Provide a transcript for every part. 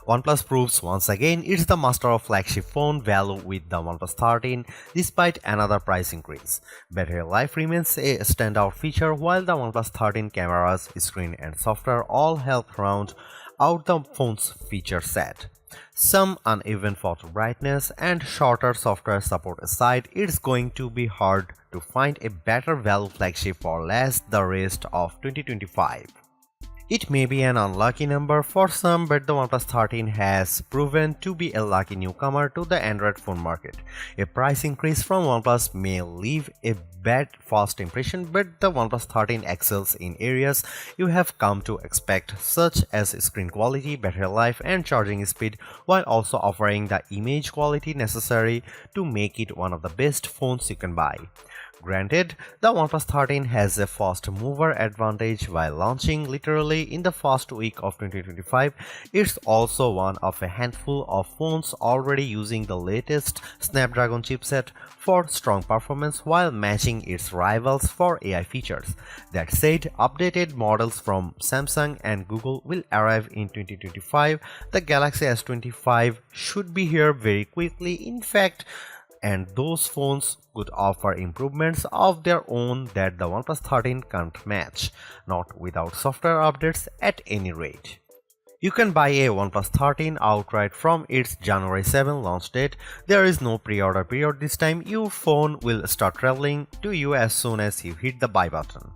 OnePlus proves once again it's the master of flagship phone value with the OnePlus 13 despite another price increase. Battery life remains a standout feature while the OnePlus 13 cameras, screen and software all help round out the phone's feature set. Some uneven photo brightness and shorter software support aside, it's going to be hard to find a better value flagship for less the rest of 2025. It may be an unlucky number for some, but the OnePlus 13 has proven to be a lucky newcomer to the Android phone market. A price increase from OnePlus may leave a bad first impression, but the OnePlus 13 excels in areas you have come to expect, such as screen quality, battery life, and charging speed, while also offering the image quality necessary to make it one of the best phones you can buy. Granted, the OnePlus 13 has a fast mover advantage while launching literally in the first week of 2025. It's also one of a handful of phones already using the latest Snapdragon chipset for strong performance while matching its rivals for AI features. That said, updated models from Samsung and Google will arrive in 2025. The Galaxy S25 should be here very quickly. In fact, and those phones could offer improvements of their own that the OnePlus 13 can't match, not without software updates at any rate. You can buy a OnePlus 13 outright from its January 7 launch date. There is no pre-order period this time. Your phone will start traveling to you as soon as you hit the buy button.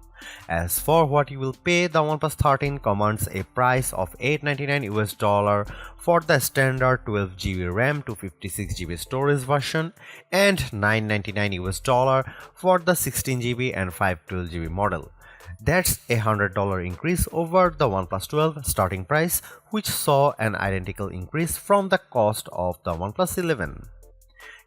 As for what you will pay, the OnePlus 13 commands a price of $899 for the standard 12GB RAM to 56GB storage version and $999 for the 16GB and 512GB model. That's a $100 increase over the OnePlus 12 starting price, which saw an identical increase from the cost of the OnePlus 11.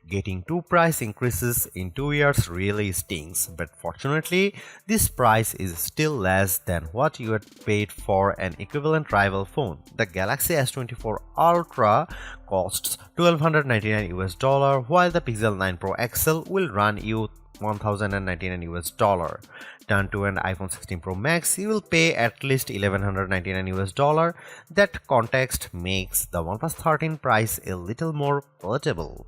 Getting two price increases in 2 years really stings, but fortunately, this price is still less than what you had paid for an equivalent rival phone. The Galaxy S24 Ultra costs $1,299 while the Pixel 9 Pro XL will run you $1,099. Turn to an iPhone 16 Pro Max, you will pay at least $1,199. That context makes the OnePlus 13 price a little more palatable.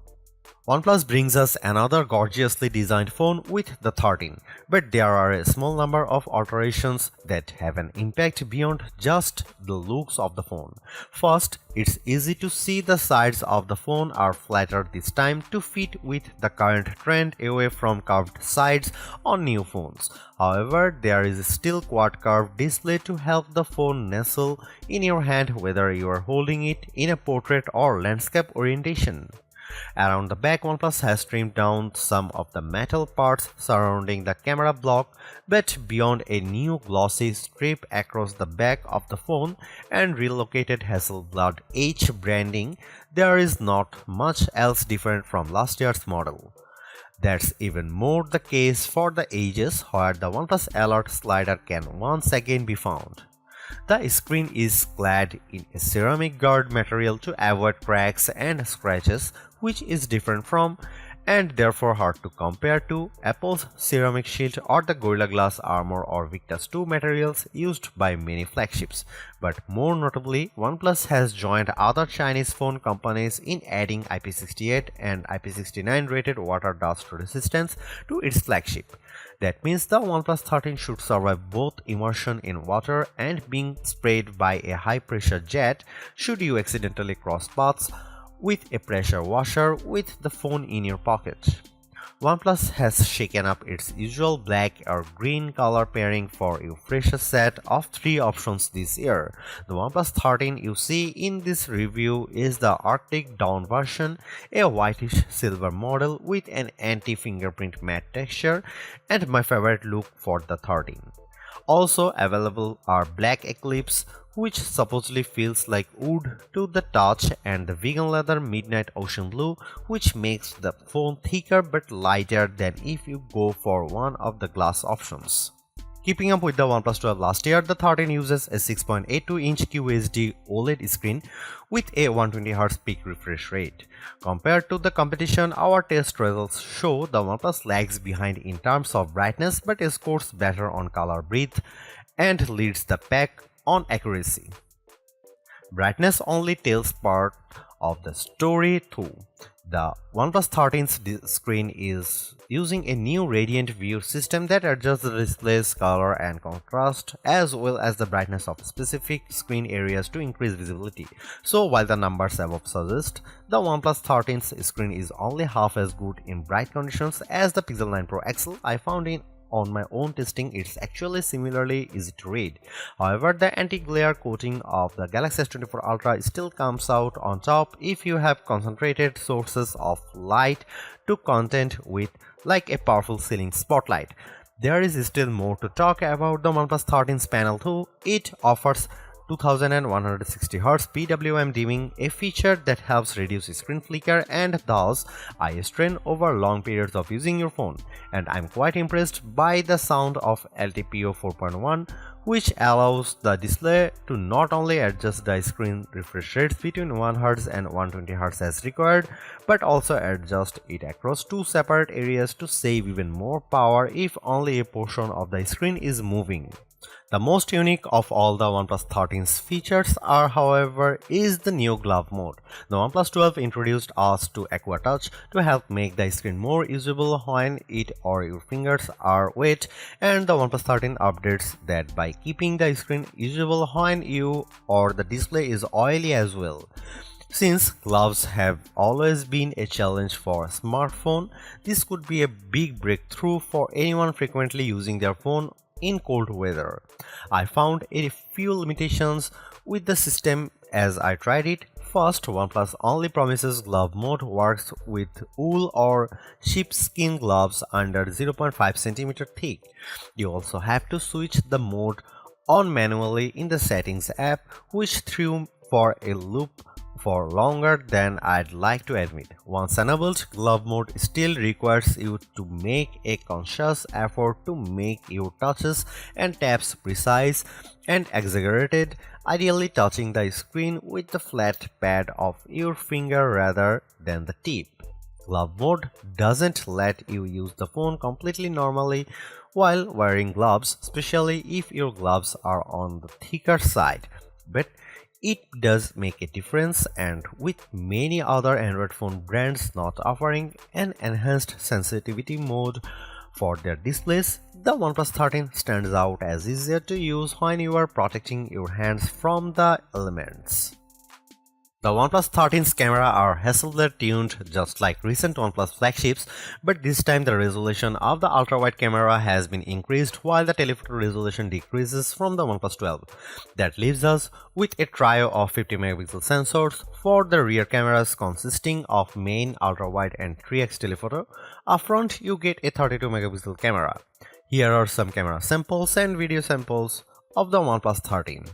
OnePlus brings us another gorgeously designed phone with the 13, but there are a small number of alterations that have an impact beyond just the looks of the phone. First, it's easy to see the sides of the phone are flatter this time to fit with the current trend away from curved sides on new phones. However, there is still quad curved display to help the phone nestle in your hand whether you are holding it in a portrait or landscape orientation. Around the back, OnePlus has trimmed down some of the metal parts surrounding the camera block, but beyond a new glossy strip across the back of the phone and relocated Hasselblad H branding, there is not much else different from last year's model. That's even more the case for the edges where the OnePlus Alert slider can once again be found. The screen is clad in a ceramic guard material to avoid cracks and scratches, which is different from and therefore hard to compare to Apple's ceramic shield or the Gorilla Glass Armor or Victus 2 materials used by many flagships. But more notably, OnePlus has joined other Chinese phone companies in adding IP68 and IP69 rated water dust resistance to its flagship. That means the OnePlus 13 should survive both immersion in water and being sprayed by a high-pressure jet should you accidentally cross paths with a pressure washer with the phone in your pocket. OnePlus has shaken up its usual black or green color pairing for a fresher set of 3 options this year. The OnePlus 13 you see in this review is the Arctic Dawn version, a whitish silver model with an anti-fingerprint matte texture, and my favorite look for the 13. Also available are Black Eclipse, which supposedly feels like wood to the touch, and the vegan leather Midnight Ocean Blue, which makes the phone thicker but lighter than if you go for one of the glass options. Keeping up with the OnePlus 12 last year, the 13 uses a 6.82-inch QHD OLED screen with a 120Hz peak refresh rate. Compared to the competition, our test results show the OnePlus lags behind in terms of brightness but scores better on color breadth and leads the pack on accuracy. Brightness only tells part of the story too. The OnePlus 13's screen is using a new radiant view system that adjusts the display's color and contrast as well as the brightness of specific screen areas to increase visibility. So while the numbers above suggest the OnePlus 13's screen is only half as good in bright conditions as the Pixel 9 Pro XL, I found on my own testing it's actually similarly easy to read. However, the anti-glare coating of the Galaxy S24 Ultra still comes out on top if you have concentrated sources of light to content with like a powerful ceiling spotlight. There is still more to talk about the OnePlus 13's panel too. It offers 2160Hz PWM dimming, a feature that helps reduce screen flicker and thus eye strain over long periods of using your phone. And I'm quite impressed by the sound of LTPO 4.1, which allows the display to not only adjust the screen refresh rates between 1Hz and 120Hz as required, but also adjust it across two separate areas to save even more power if only a portion of the screen is moving. The most unique of all the OnePlus 13's features are, however, is the new glove mode. The OnePlus 12 introduced us to Aqua Touch to help make the screen more usable when it or your fingers are wet, and the OnePlus 13 updates that by keeping the screen usable when you or the display is oily as well. Since gloves have always been a challenge for a smartphone, this could be a big breakthrough for anyone frequently using their phone in cold weather. I found a few limitations with the system as I tried it. First, OnePlus only promises glove mode works with wool or sheepskin gloves under 0.5 cm thick. You also have to switch the mode on manually in the settings app, which threw for a loop for longer than I'd like to admit. Once enabled, glove mode still requires you to make a conscious effort to make your touches and taps precise and exaggerated, ideally touching the screen with the flat pad of your finger rather than the tip. Glove mode doesn't let you use the phone completely normally while wearing gloves, especially if your gloves are on the thicker side. But it does make a difference, and with many other Android phone brands not offering an enhanced sensitivity mode for their displays, the OnePlus 13 stands out as easier to use when you are protecting your hands from the elements. The OnePlus 13's camera are Hasselblad tuned just like recent OnePlus flagships, but this time the resolution of the ultra-wide camera has been increased while the telephoto resolution decreases from the OnePlus 12. That leaves us with a trio of 50 megapixel sensors for the rear cameras consisting of main, ultra-wide and 3x telephoto. Up front you get a 32 megapixel camera. Here are some camera samples and video samples of the OnePlus 13.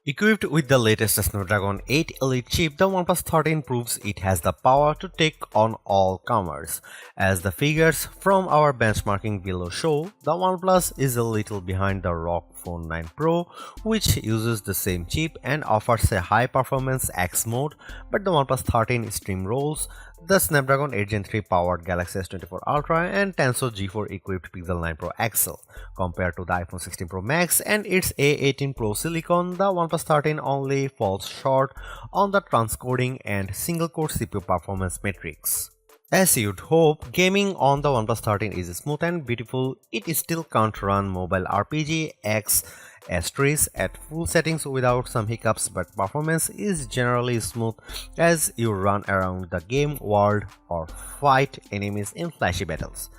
Equipped with the latest Snapdragon 8 Elite chip, the OnePlus 13 proves it has the power to take on all comers. As the figures from our benchmarking below show, the OnePlus is a little behind the ROG Phone 9 Pro, which uses the same chip and offers a high-performance X mode, but the OnePlus 13 steamrolls the Snapdragon 8 Gen 3 powered Galaxy S24 Ultra and Tensor G4 equipped Pixel 9 Pro XL. Compared to the iPhone 16 Pro Max and its A18 Pro Silicon, the OnePlus 13 only falls short on the transcoding and single-core CPU performance metrics. As you'd hope, gaming on the OnePlus 13 is smooth and beautiful. It still can't run mobile RPG X S3s at full settings without some hiccups, but performance is generally smooth as you run around the game world or fight enemies in flashy battles.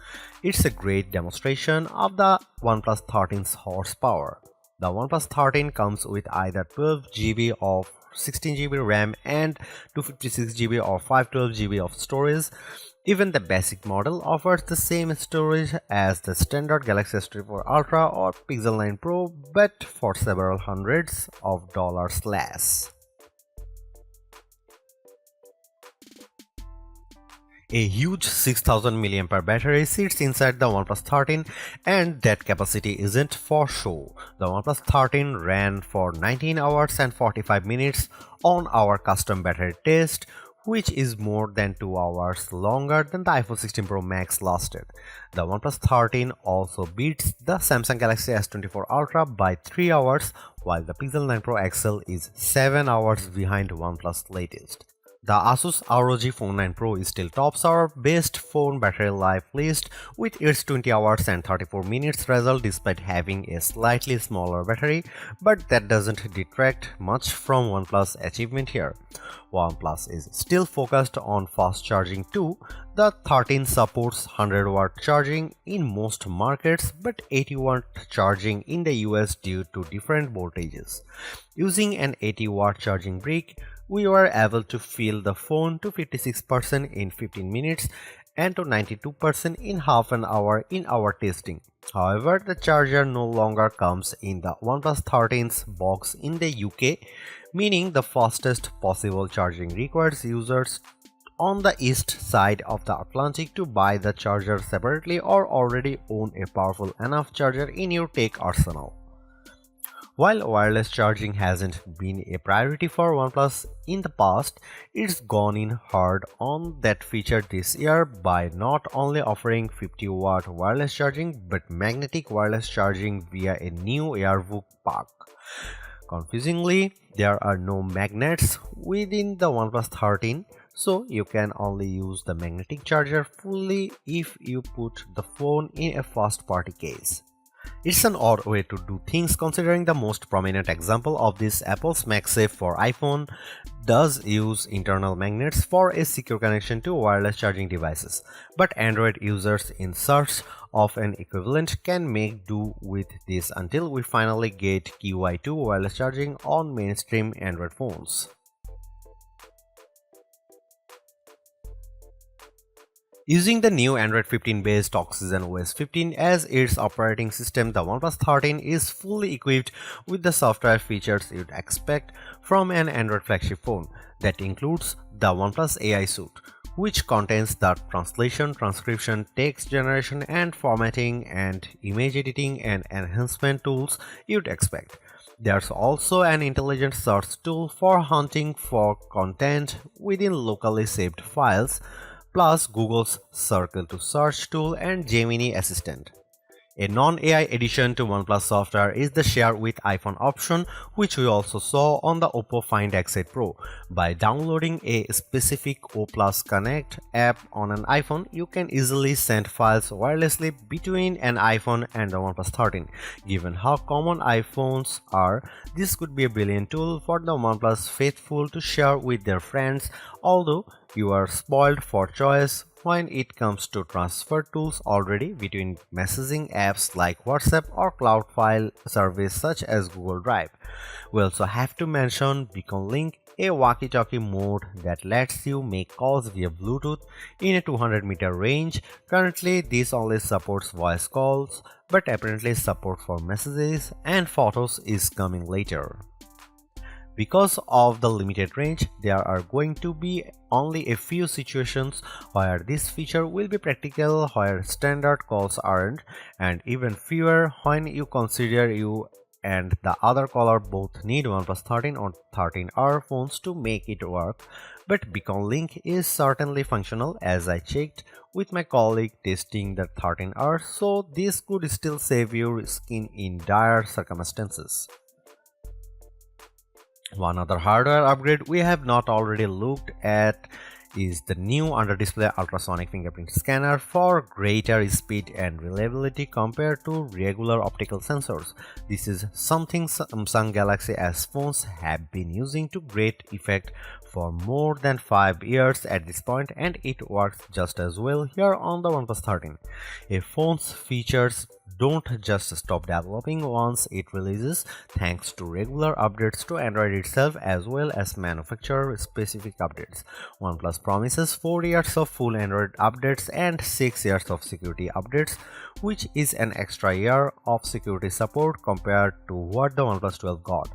It's a great demonstration of the OnePlus 13's horsepower. The OnePlus 13 comes with either 12GB of 16GB RAM and 256GB or 512GB of storage. Even the basic model offers the same storage as the standard Galaxy S24 Ultra or Pixel 9 Pro, but for several hundreds of dollars less. A huge 6000 mAh battery sits inside the OnePlus 13 and that capacity isn't for show. The OnePlus 13 ran for 19 hours and 45 minutes on our custom battery test, which is more than 2 hours longer than the iPhone 16 Pro Max lasted. The OnePlus 13 also beats the Samsung Galaxy S24 Ultra by 3 hours, while the Pixel 9 Pro XL is 7 hours behind OnePlus latest. The Asus ROG Phone 9 Pro still tops our best phone battery life list with its 20 hours and 34 minutes result despite having a slightly smaller battery, but that doesn't detract much from OnePlus' achievement here. OnePlus is still focused on fast charging too. The 13 supports 100-watt charging in most markets but 80-watt charging in the US due to different voltages. Using an 80-watt charging brick, we were able to fill the phone to 56% in 15 minutes and to 92% in half an hour in our testing. However, the charger no longer comes in the OnePlus 13's box in the UK, meaning the fastest possible charging requires users on the east side of the Atlantic to buy the charger separately or already own a powerful enough charger in your tech arsenal. While wireless charging hasn't been a priority for OnePlus in the past, it's gone in hard on that feature this year by not only offering 50-watt wireless charging but magnetic wireless charging via a new AirVook pack. Confusingly, there are no magnets within the OnePlus 13, so you can only use the magnetic charger fully if you put the phone in a first party case. It's an odd way to do things considering the most prominent example of this, Apple's MagSafe for iPhone, does use internal magnets for a secure connection to wireless charging devices, but Android users in search of an equivalent can make do with this until we finally get QI2 wireless charging on mainstream Android phones. Using the new Android 15 based Oxygen OS 15 as its operating system, the OnePlus 13 is fully equipped with the software features you'd expect from an Android flagship phone. That includes the OnePlus AI Suite, which contains the translation, transcription, text generation and formatting and image editing and enhancement tools you'd expect. There's also an intelligent search tool for hunting for content within locally saved files, plus Google's Circle to Search tool and Gemini Assistant. A non-AI addition to OnePlus software is the Share with iPhone option, which we also saw on the Oppo Find X8 Pro. By downloading a specific O+ Connect app on an iPhone, you can easily send files wirelessly between an iPhone and the OnePlus 13. Given how common iPhones are, this could be a brilliant tool for the OnePlus faithful to share with their friends, although you are spoiled for choice when it comes to transfer tools already between messaging apps like WhatsApp or cloud file service such as Google Drive. We also have to mention Beacon Link, a walkie-talkie mode that lets you make calls via Bluetooth in a 200-meter range. Currently, this only supports voice calls, but apparently support for messages and photos is coming later. Because of the limited range, there are going to be only a few situations where this feature will be practical, where standard calls aren't, and even fewer when you consider you and the other caller both need OnePlus 13 or 13R phones to make it work. But Beacon Link is certainly functional, as I checked with my colleague testing the 13R, so this could still save your skin in dire circumstances. One other hardware upgrade we have not already looked at is the new under-display ultrasonic fingerprint scanner for greater speed and reliability compared to regular optical sensors. This is something Samsung Galaxy S phones have been using to great effect for more than 5 years at this point, and it works just as well here on the OnePlus 13. A phone's features don't just stop developing once it releases, thanks to regular updates to Android itself as well as manufacturer-specific updates. OnePlus promises 4 years of full Android updates and 6 years of security updates, which is an extra year of security support compared to what the OnePlus 12 got.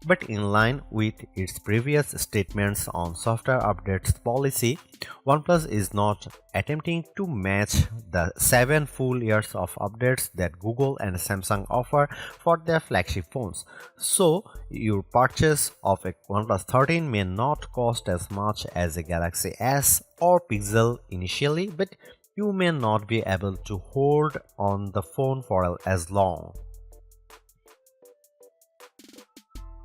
But in line with its previous statements on software updates policy, OnePlus is not attempting to match the 7 full years of updates that Google and Samsung offer for their flagship phones. So, your purchase of a OnePlus 13 may not cost as much as a Galaxy S or Pixel initially, but you may not be able to hold on the phone for as long.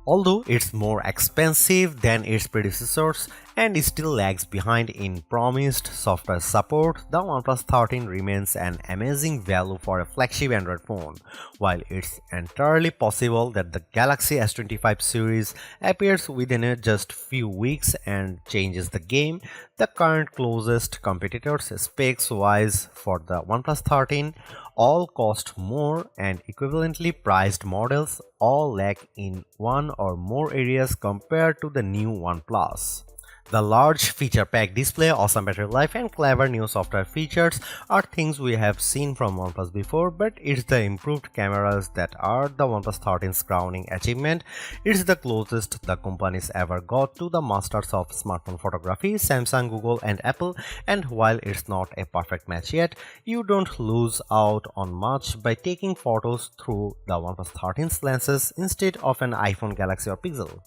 Although it's more expensive than its predecessors and still lags behind in promised software support, the OnePlus 13 remains an amazing value for a flagship Android phone. While it's entirely possible that the Galaxy S25 series appears within just few weeks and changes the game, the current closest competitors specs-wise for the OnePlus 13 all cost more, and equivalently priced models all lack in one or more areas compared to the new OnePlus. The large feature-packed display, awesome battery life, and clever new software features are things we have seen from OnePlus before, but it's the improved cameras that are the OnePlus 13's crowning achievement. It's the closest the companies ever got to the masters of smartphone photography, Samsung, Google, and Apple, and while it's not a perfect match yet, you don't lose out on much by taking photos through the OnePlus 13's lenses instead of an iPhone, Galaxy, or Pixel.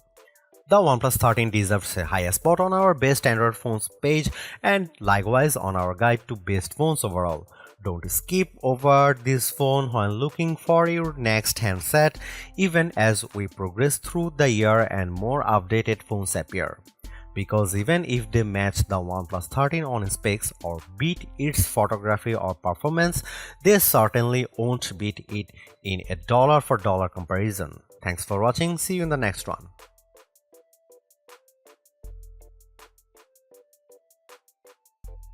The OnePlus 13 deserves a higher spot on our best Android phones page and likewise on our guide to best phones overall. Don't skip over this phone when looking for your next handset, even as we progress through the year and more updated phones appear. Because even if they match the OnePlus 13 on specs or beat its photography or performance, they certainly won't beat it in a dollar-for-dollar comparison. Thanks for watching, see you in the next one.